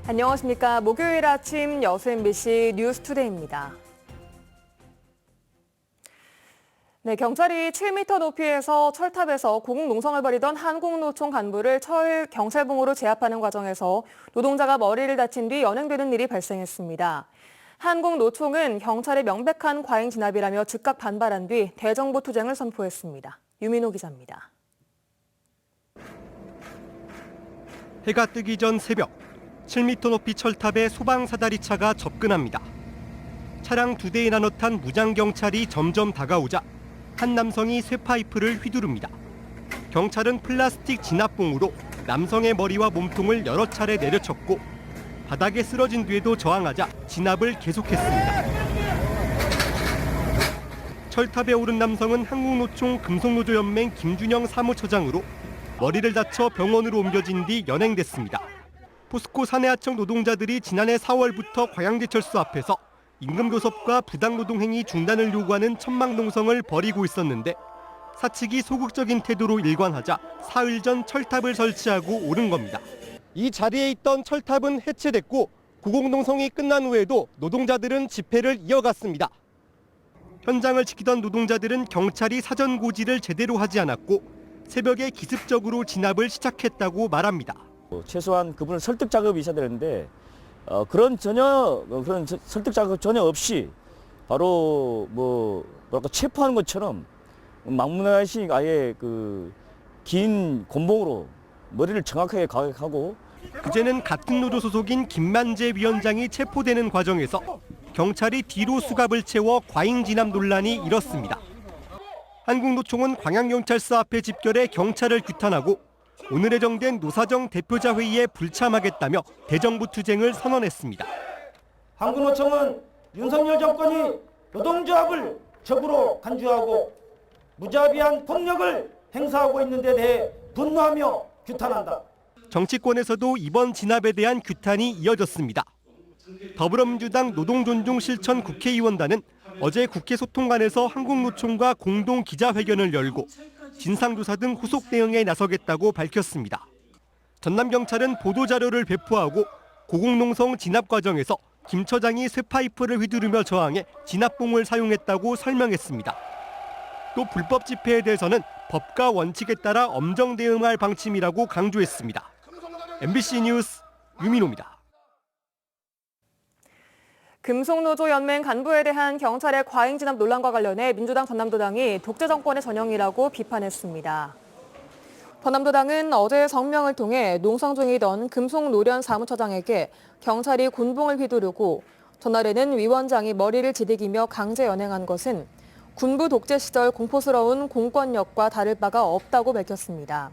안녕하십니까. 목요일 아침 여수 MBC 뉴스투데이입니다. 네, 경찰이 7m 높이에서 철탑에서 고공농성을 벌이던 한국노총 간부를 경찰봉으로 제압하는 과정에서 노동자가 머리를 다친 뒤 연행되는 일이 발생했습니다. 한국노총은 경찰의 명백한 과잉 진압이라며 즉각 반발한 뒤 대정부 투쟁을 선포했습니다. 유민호 기자입니다. 해가 뜨기 전 새벽, 7m 높이 철탑에 소방사다리차가 접근합니다. 차량 2대에 나눠 탄 무장경찰이 점점 다가오자 한 남성이 쇠파이프를 휘두릅니다. 경찰은 플라스틱 진압봉으로 남성의 머리와 몸통을 여러 차례 내려쳤고 바닥에 쓰러진 뒤에도 저항하자 진압을 계속했습니다. 철탑에 오른 남성은 한국노총 금속노조연맹 김준영 사무처장으로 머리를 다쳐 병원으로 옮겨진 뒤 연행됐습니다. 포스코 사내하청 노동자들이 지난해 4월부터 광양제철소 앞에서 임금교섭과 부당노동행위 중단을 요구하는 천막농성을 벌이고 있었는데 사측이 소극적인 태도로 일관하자 사흘 전 철탑을 설치하고 오른 겁니다. 이 자리에 있던 철탑은 해체됐고 고공농성이 끝난 후에도 노동자들은 집회를 이어갔습니다. 현장을 지키던 노동자들은 경찰이 사전 고지를 제대로 하지 않았고 새벽에 기습적으로 진압을 시작했다고 말합니다. 최소한 그분을 설득 작업이 있어야 되는데 그런 설득 작업 전혀 없이 바로 뭐랄까 체포하는 것처럼 막무가내식 아예 그 긴 곤봉으로 머리를 정확하게 가격하고 그제는 같은 노조 소속인 김만재 위원장이 체포되는 과정에서 경찰이 뒤로 수갑을 채워 과잉 진압 논란이 일었습니다. 한국노총은 광양경찰서 앞에 집결해 경찰을 규탄하고 오늘 예정된 노사정 대표자 회의에 불참하겠다며 대정부 투쟁을 선언했습니다. 한국노총은 윤석열 정권이 노동조합을 적으로 간주하고 무자비한 폭력을 행사하고 있는 데 대해 분노하며 규탄한다. 정치권에서도 이번 진압에 대한 규탄이 이어졌습니다. 더불어민주당 노동존중실천 국회의원단은 어제 국회 소통관에서 한국노총과 공동 기자회견을 열고 진상조사 등 후속 대응에 나서겠다고 밝혔습니다. 전남경찰은 보도자료를 배포하고 고공농성 진압 과정에서 김 처장이 쇠파이프를 휘두르며 저항해 진압봉을 사용했다고 설명했습니다. 또 불법 집회에 대해서는 법과 원칙에 따라 엄정 대응할 방침이라고 강조했습니다. MBC 뉴스 유민호입니다. 금속노조연맹 간부에 대한 경찰의 과잉 진압 논란과 관련해 민주당 전남도당이 독재 정권의 전형이라고 비판했습니다. 전남도당은 어제 성명을 통해 농성 중이던 금속노련 사무처장에게 경찰이 군봉을 휘두르고 전날에는 위원장이 머리를 지디기며 강제 연행한 것은 군부 독재 시절 공포스러운 공권력과 다를 바가 없다고 밝혔습니다.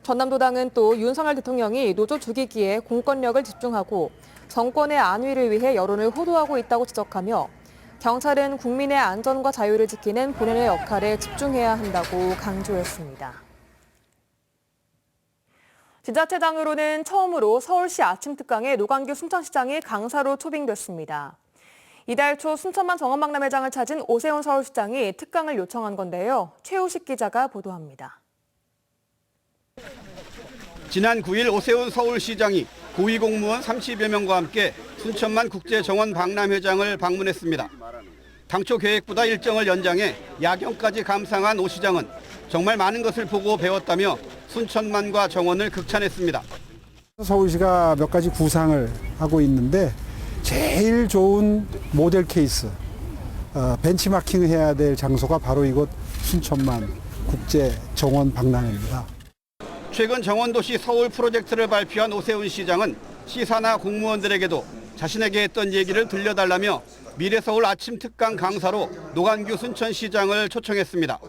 전남도당은 또 윤석열 대통령이 노조 죽이기에 공권력을 집중하고 정권의 안위를 위해 여론을 호도하고 있다고 지적하며 경찰은 국민의 안전과 자유를 지키는 본연의 역할에 집중해야 한다고 강조했습니다. 지자체장으로는 처음으로 서울시 아침 특강에 노광규 순천시장이 강사로 초빙됐습니다. 이달 초 순천만 정원박람회장을 찾은 오세훈 서울시장이 특강을 요청한 건데요. 최우식 기자가 보도합니다. 지난 9일 오세훈 서울시장이 고위공무원 30여 명과 함께 순천만 국제정원 박람회장을 방문했습니다. 당초 계획보다 일정을 연장해 야경까지 감상한 오 시장은 정말 많은 것을 보고 배웠다며 순천만과 정원을 극찬했습니다. 서울시가 몇 가지 구상을 하고 있는데 제일 좋은 모델 케이스, 벤치마킹 해야 될 장소가 바로 이곳 순천만 국제정원 박람회입니다. 최근 정원도시 서울 프로젝트를 발표한 오세훈 시장은 시사나 공무원들에게도 자신에게 했던 얘기를 들려달라며 미래서울 아침 특강 강사로 노광규 순천시장을 초청했습니다.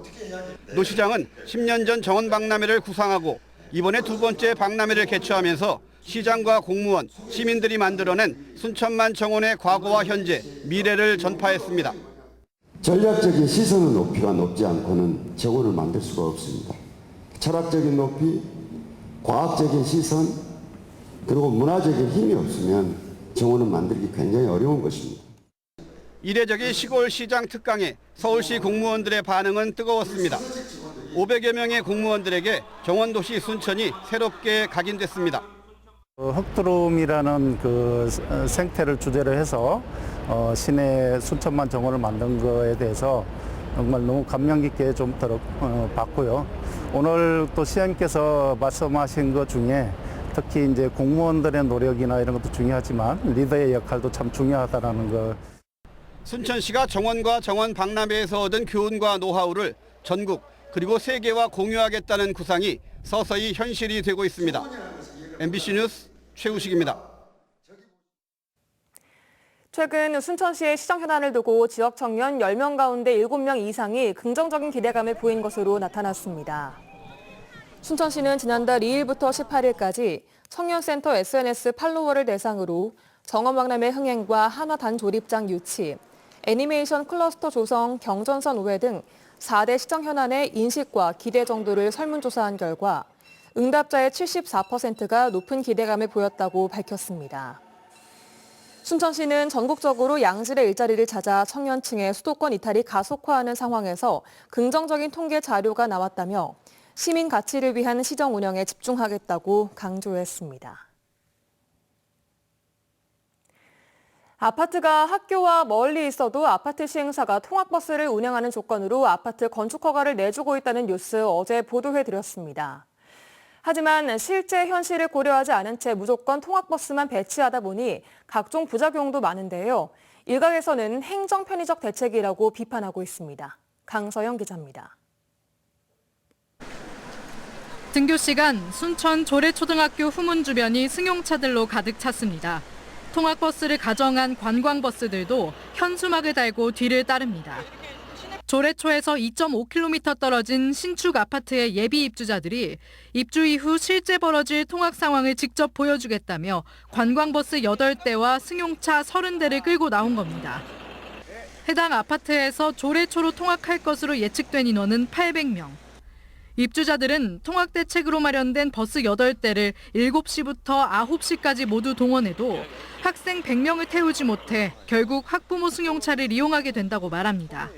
노 시장은 10년 전 정원 박람회를 구상하고 이번에 두 번째 박람회를 개최하면서 시장과 공무원, 시민들이 만들어낸 순천만 정원의 과거와 현재, 미래를 전파했습니다. 전략적인 시선의 높이가 높지 않고는 정원을 만들 수가 없습니다. 철학적인 높이, 과학적인 시선, 그리고 문화적인 힘이 없으면 정원을 만들기 굉장히 어려운 것입니다. 이례적인 시골 시장 특강에 서울시 공무원들의 반응은 뜨거웠습니다. 500여 명의 공무원들에게 정원도시 순천이 새롭게 각인됐습니다. 흑두름이라는 그 생태를 주제로 해서 시내 수천만 정원을 만든 거에 대해서 정말 너무 감명 깊게 좀 봤고요. 오늘 또 시장님께서 말씀하신 것 중에 특히 이제 공무원들의 노력이나 이런 것도 중요하지만 리더의 역할도 참 중요하다라는 거. 순천시가 정원과 정원 박람회에서 얻은 교훈과 노하우를 전국 그리고 세계와 공유하겠다는 구상이 서서히 현실이 되고 있습니다. MBC 뉴스 최우식입니다. 최근 순천시의 시정 현안을 두고 지역 청년 10명 가운데 7명 이상이 긍정적인 기대감을 보인 것으로 나타났습니다. 순천시는 지난달 2일부터 18일까지 청년센터 SNS 팔로워를 대상으로 정원박람회 흥행과 한화 단조립장 유치, 애니메이션 클러스터 조성, 경전선 우회 등 4대 시정 현안의 인식과 기대 정도를 설문조사한 결과 응답자의 74%가 높은 기대감을 보였다고 밝혔습니다. 순천시는 전국적으로 양질의 일자리를 찾아 청년층의 수도권 이탈이 가속화하는 상황에서 긍정적인 통계 자료가 나왔다며 시민 가치를 위한 시정 운영에 집중하겠다고 강조했습니다. 아파트가 학교와 멀리 있어도 아파트 시행사가 통학버스를 운영하는 조건으로 아파트 건축 허가를 내주고 있다는 뉴스 어제 보도해드렸습니다. 하지만 실제 현실을 고려하지 않은 채 무조건 통학버스만 배치하다 보니 각종 부작용도 많은데요. 일각에서는 행정편의적 대책이라고 비판하고 있습니다. 강서영 기자입니다. 등교 시간 순천 조례초등학교 후문 주변이 승용차들로 가득 찼습니다. 통학버스를 가정한 관광버스들도 현수막을 달고 뒤를 따릅니다. 조례초에서 2.5km 떨어진 신축 아파트의 예비 입주자들이 입주 이후 실제 벌어질 통학 상황을 직접 보여주겠다며 관광버스 8대와 승용차 30대를 끌고 나온 겁니다. 해당 아파트에서 조례초로 통학할 것으로 예측된 인원은 800명. 입주자들은 통학 대책으로 마련된 버스 8대를 7시부터 9시까지 모두 동원해도 학생 100명을 태우지 못해 결국 학부모 승용차를 이용하게 된다고 말합니다.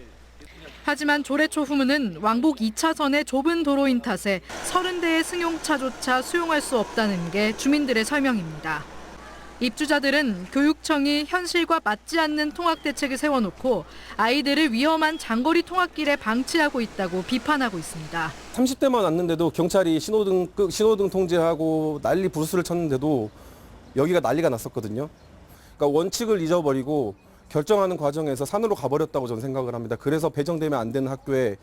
하지만 조례초 후문은 왕복 2차선의 좁은 도로인 탓에 30대의 승용차조차 수용할 수 없다는 게 주민들의 설명입니다. 입주자들은 교육청이 현실과 맞지 않는 통학 대책을 세워놓고 아이들을 위험한 장거리 통학길에 방치하고 있다고 비판하고 있습니다. 30대만 왔는데도 경찰이 신호등 통제하고 난리 부르스를 쳤는데도 여기가 난리가 났었거든요. 그러니까 원칙을 잊어버리고 결정하는 과정에서 산으로 가버렸다고 저는 생각을 합니다. 그래서 배정되면 안 되는 학교에.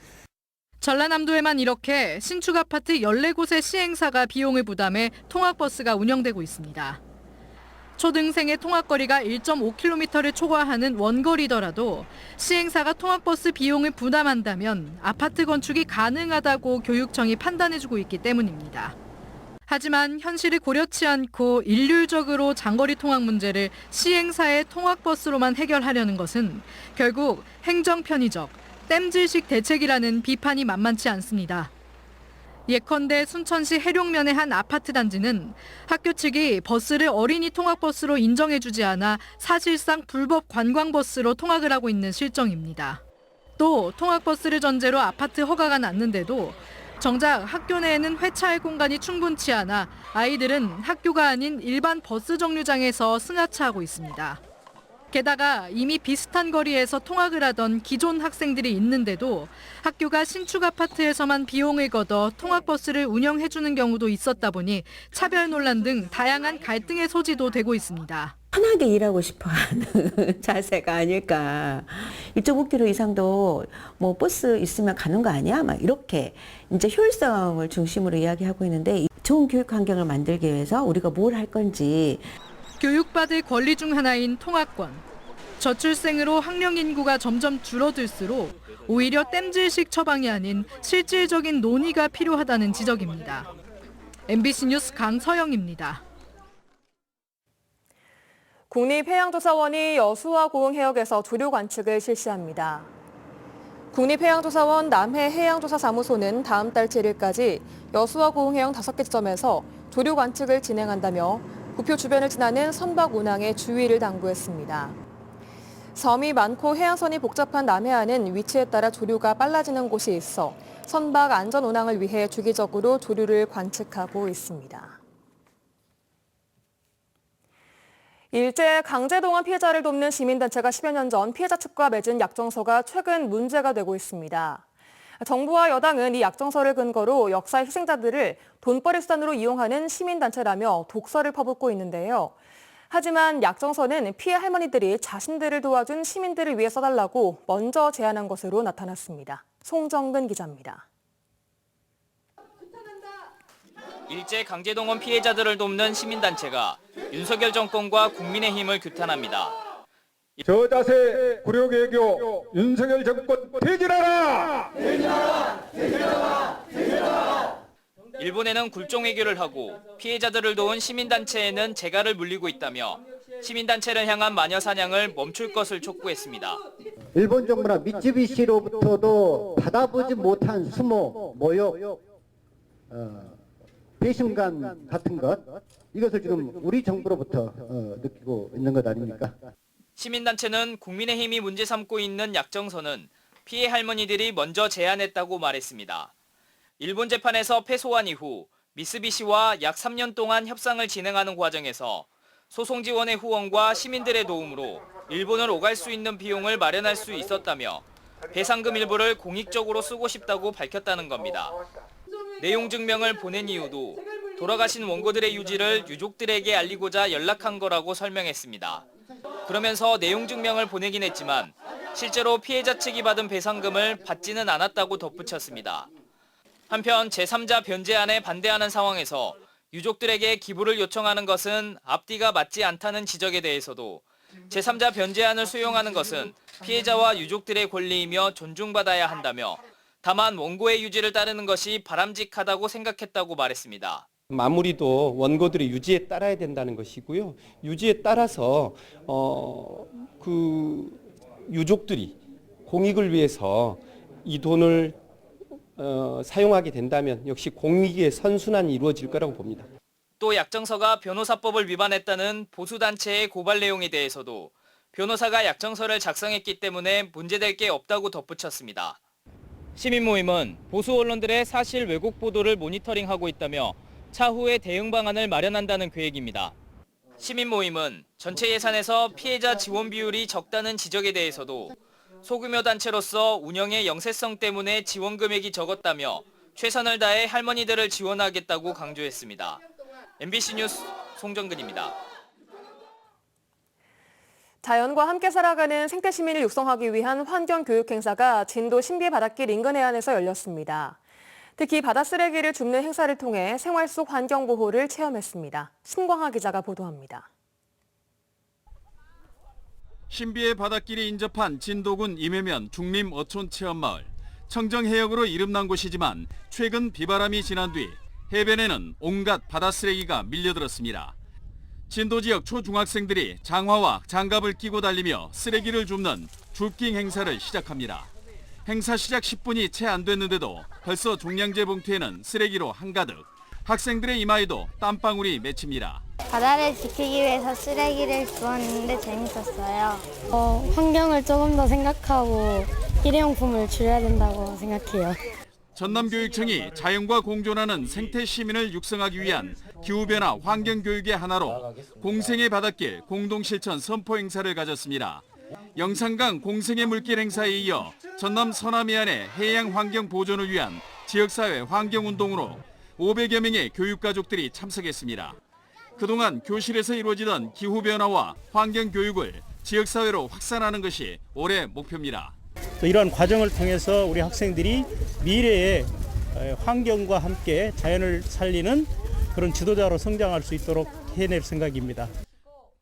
전라남도에만 이렇게 신축 아파트 14곳의 시행사가 비용을 부담해 통학버스가 운영되고 있습니다. 초등생의 통학거리가 1.5km를 초과하는 원거리더라도 시행사가 통학버스 비용을 부담한다면 아파트 건축이 가능하다고 교육청이 판단해주고 있기 때문입니다. 하지만 현실을 고려치 않고 일률적으로 장거리 통학 문제를 시행사의 통학버스로만 해결하려는 것은 결국 행정편의적, 땜질식 대책이라는 비판이 만만치 않습니다. 예컨대 순천시 해룡면의 한 아파트 단지는 학교 측이 버스를 어린이 통학버스로 인정해주지 않아 사실상 불법 관광버스로 통학을 하고 있는 실정입니다. 또 통학버스를 전제로 아파트 허가가 났는데도 정작 학교 내에는 회차할 공간이 충분치 않아 아이들은 학교가 아닌 일반 버스 정류장에서 승하차하고 있습니다. 게다가 이미 비슷한 거리에서 통학을 하던 기존 학생들이 있는데도 학교가 신축 아파트에서만 비용을 걷어 통학버스를 운영해주는 경우도 있었다 보니 차별 논란 등 다양한 갈등의 소지도 되고 있습니다. 편하게 일하고 싶어하는 자세가 아닐까. 1.5km 이상도 뭐 버스 있으면 가는 거 아니야? 막 이렇게 이제 효율성을 중심으로 이야기하고 있는데 좋은 교육 환경을 만들기 위해서 우리가 뭘 할 건지. 교육받을 권리 중 하나인 통학권. 저출생으로 학령 인구가 점점 줄어들수록 오히려 땜질식 처방이 아닌 실질적인 논의가 필요하다는 지적입니다. MBC 뉴스 강서영입니다. 국립해양조사원이 여수와 고흥 해역에서 조류 관측을 실시합니다. 국립해양조사원 남해해양조사사무소는 다음 달 7일까지 여수와 고흥 해역 5개 지점에서 조류 관측을 진행한다며 부표 주변을 지나는 선박 운항에 주의를 당부했습니다. 섬이 많고 해양선이 복잡한 남해안은 위치에 따라 조류가 빨라지는 곳이 있어 선박 안전 운항을 위해 주기적으로 조류를 관측하고 있습니다. 일제 강제동원 피해자를 돕는 시민단체가 10여 년 전 피해자 측과 맺은 약정서가 최근 문제가 되고 있습니다. 정부와 여당은 이 약정서를 근거로 역사의 희생자들을 돈벌이 수단으로 이용하는 시민단체라며 독설을 퍼붓고 있는데요. 하지만 약정서는 피해 할머니들이 자신들을 도와준 시민들을 위해 써달라고 먼저 제안한 것으로 나타났습니다. 송정근 기자입니다. 일제 강제동원 피해자들을 돕는 시민단체가 윤석열 정권과 국민의힘을 규탄합니다. 저자세 굴욕외교 윤석열 정권 퇴진하라! 일본에는 굴종외교를 하고 피해자들을 도운 시민단체에는 재갈을 물리고 있다며 시민단체를 향한 마녀 사냥을 멈출 것을 촉구했습니다. 일본 정부나 미쯔비시로부터도 받아보지 못한 수모, 모욕, 배신감 같은 것, 이것을 지금 우리 정부로부터 느끼고 있는 것 아닙니까? 시민단체는 국민의힘이 문제 삼고 있는 약정서는 피해 할머니들이 먼저 제안했다고 말했습니다. 일본 재판에서 패소한 이후 미쓰비시와 약 3년 동안 협상을 진행하는 과정에서 소송 지원의 후원과 시민들의 도움으로 일본을 오갈 수 있는 비용을 마련할 수 있었다며 배상금 일부를 공익적으로 쓰고 싶다고 밝혔다는 겁니다. 내용 증명을 보낸 이유도 돌아가신 원고들의 유지를 유족들에게 알리고자 연락한 거라고 설명했습니다. 그러면서 내용 증명을 보내긴 했지만 실제로 피해자 측이 받은 배상금을 받지는 않았다고 덧붙였습니다. 한편 제3자 변제안에 반대하는 상황에서 유족들에게 기부를 요청하는 것은 앞뒤가 맞지 않다는 지적에 대해서도 제3자 변제안을 수용하는 것은 피해자와 유족들의 권리이며 존중받아야 한다며 다만 원고의 유지를 따르는 것이 바람직하다고 생각했다고 말했습니다. 마무리도 원고들의 유지에 따라야 된다는 것이고요. 유지에 따라서 그 유족들이 공익을 위해서 이 돈을 사용하게 된다면 역시 공익의 선순환이 이루어질 거라고 봅니다. 또 약정서가 변호사법을 위반했다는 보수단체의 고발 내용에 대해서도 변호사가 약정서를 작성했기 때문에 문제될 게 없다고 덧붙였습니다. 시민 모임은 보수 언론들의 사실 왜곡 보도를 모니터링하고 있다며 차후에 대응 방안을 마련한다는 계획입니다. 시민 모임은 전체 예산에서 피해자 지원 비율이 적다는 지적에 대해서도 소규모 단체로서 운영의 영세성 때문에 지원 금액이 적었다며 최선을 다해 할머니들을 지원하겠다고 강조했습니다. MBC 뉴스 송정근입니다. 자연과 함께 살아가는 생태 시민을 육성하기 위한 환경 교육 행사가 진도 신비 바닷길 인근 해안에서 열렸습니다. 특히 바다 쓰레기를 줍는 행사를 통해 생활 속 환경 보호를 체험했습니다. 신광하 기자가 보도합니다. 신비의 바닷길이 인접한 진도군 임해면 중림 어촌 체험마을. 청정해역으로 이름난 곳이지만 최근 비바람이 지난 뒤 해변에는 온갖 바다 쓰레기가 밀려들었습니다. 진도 지역 초중학생들이 장화와 장갑을 끼고 달리며 쓰레기를 줍는 줍깅 행사를 시작합니다. 행사 시작 10분이 채 안 됐는데도 벌써 종량제 봉투에는 쓰레기로 한가득. 학생들의 이마에도 땀방울이 맺힙니다. 바다를 지키기 위해서 쓰레기를 주웠는데 재밌었어요. 환경을 조금 더 생각하고 일회용품을 줄여야 된다고 생각해요. 전남교육청이 자연과 공존하는 생태 시민을 육성하기 위한 기후변화 환경교육의 하나로 공생의 바닷길 공동실천 선포 행사를 가졌습니다. 영산강 공생의 물길 행사에 이어 전남 서남해안의 해양 환경 보존을 위한 지역사회 환경운동으로 500여 명의 교육가족들이 참석했습니다. 그동안 교실에서 이루어지던 기후변화와 환경교육을 지역사회로 확산하는 것이 올해 목표입니다. 또 이러한 과정을 통해서 우리 학생들이 미래의 환경과 함께 자연을 살리는 그런 지도자로 성장할 수 있도록 해낼 생각입니다.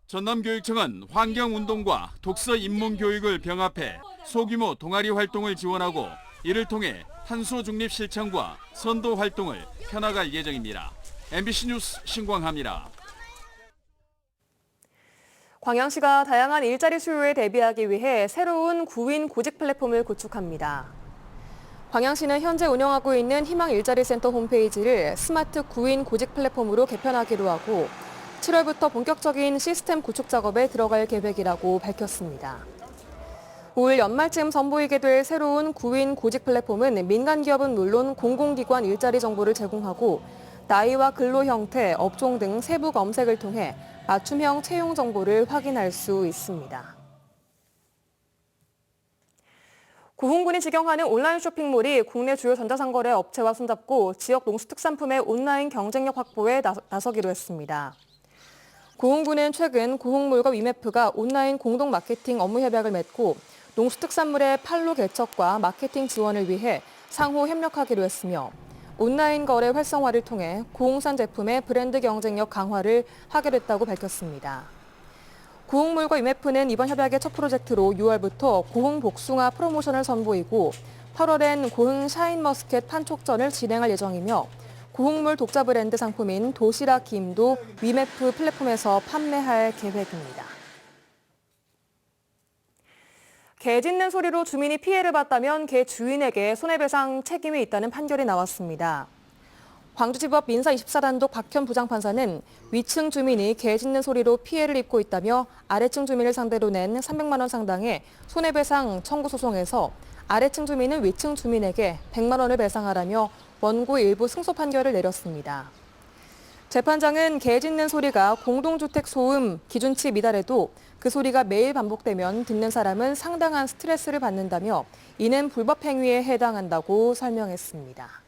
전남교육청은 환경운동과 독서 입문교육을 병합해 소규모 동아리 활동을 지원하고 이를 통해 탄소 중립 실천과 선도 활동을 펴나갈 예정입니다. MBC 뉴스 신광하입니다. 광양시가 다양한 일자리 수요에 대비하기 위해 새로운 구인 구직 플랫폼을 구축합니다. 광양시는 현재 운영하고 있는 희망 일자리 센터 홈페이지를 스마트 구인 구직 플랫폼으로 개편하기로 하고 7월부터 본격적인 시스템 구축 작업에 들어갈 계획이라고 밝혔습니다. 올 연말쯤 선보이게 될 새로운 구인 구직 플랫폼은 민간 기업은 물론 공공기관 일자리 정보를 제공하고 나이와 근로 형태, 업종 등 세부 검색을 통해 맞춤형 채용 정보를 확인할 수 있습니다. 고흥군이 직영하는 온라인 쇼핑몰이 국내 주요 전자상거래 업체와 손잡고 지역 농수특산품의 온라인 경쟁력 확보에 나서기로 했습니다. 고흥군은 최근 고흥몰과 위메프가 온라인 공동 마케팅 업무 협약을 맺고 농수특산물의 판로 개척과 마케팅 지원을 위해 상호 협력하기로 했으며 온라인 거래 활성화를 통해 고흥산 제품의 브랜드 경쟁력 강화를 하기로 했다고 밝혔습니다. 고흥몰과 위메프는 이번 협약의 첫 프로젝트로 6월부터 고흥 복숭아 프로모션을 선보이고 8월엔 고흥 샤인머스켓 판촉전을 진행할 예정이며 고흥몰 독자 브랜드 상품인 도시락 김도 위메프 플랫폼에서 판매할 계획입니다. 개 짖는 소리로 주민이 피해를 봤다면 개 주인에게 손해배상 책임이 있다는 판결이 나왔습니다. 광주지법 민사 24단독 박현 부장판사는 위층 주민이 개 짖는 소리로 피해를 입고 있다며 아래층 주민을 상대로 낸 300만 원 상당의 손해배상 청구 소송에서 아래층 주민은 위층 주민에게 100만 원을 배상하라며 원고 일부 승소 판결을 내렸습니다. 재판장은 개 짖는 소리가 공동주택 소음 기준치 미달에도 그 소리가 매일 반복되면 듣는 사람은 상당한 스트레스를 받는다며 이는 불법 행위에 해당한다고 설명했습니다.